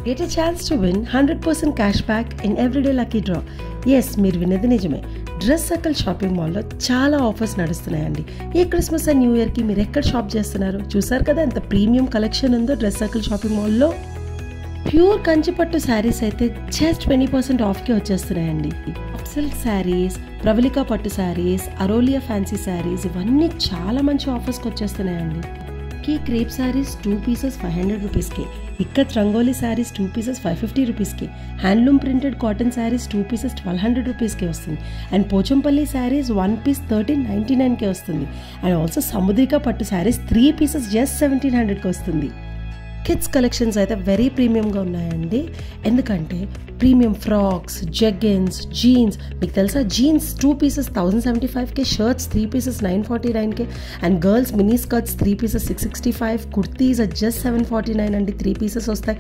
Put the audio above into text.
Get a chance to win 100% cashback in everyday lucky draw. Yes, మీరు విన్నది నిజమే. Dress circle shopping మాల్లో చాలా ఆఫర్స్ నడుస్తున్నాయండి. ఈ క్రిస్మస్ అండ్ న్యూ ఇయర్కి మీరు ఎక్కడ షాప్ చేస్తున్నారు? చూసారు కదా ఎంత ప్రీమియం కలెక్షన్ ఉందో డ్రెస్ సర్కిల్ షాపింగ్ మాల్లో. ప్యూర్ కంచిపట్టు శారీస్ అయితే జస్ట్ 20% ఆఫ్కి వచ్చేస్తున్నాయండి. సిల్క్ శారీస్, ప్రవళికా పట్టు శారీస్, అరోలియా ఫ్యాన్సీ శారీస్ ఇవన్నీ చాలా మంచి ఆఫర్స్కి వచ్చేస్తున్నాయండి. క్రేప్ శారీస్ 2 pieces 500 రూపీస్కి, ఇక్కత్ రంగోలీ శారీస్ 2 pieces 550 రూపీస్కి, handloom printed cotton saris 2 pieces 1200 రూపీస్కి వస్తుంది. అండ్ పోచంపల్లి శారీస్ 1 piece 1399కి వస్తుంది. అండ్ ఆల్సో సముద్రిక పట్టు శారీస్ 3 pieces జస్ట్ 1700కి వస్తుంది. కిడ్స్ కలెక్షన్స్ అయితే వెరీ ప్రీమియంగా ఉన్నాయండి. ఎందుకంటే ప్రీమియం ఫ్రాక్స్, జెగ్గిన్స్, జీన్స్, మీకు తెలుసా జీన్స్ 2 pieces 1075కి, షర్ట్స్ 3 pieces 949కి, and girls mini skirts 3 pieces 665, kurtis just 749 అండి, 3 pieces వస్తాయి.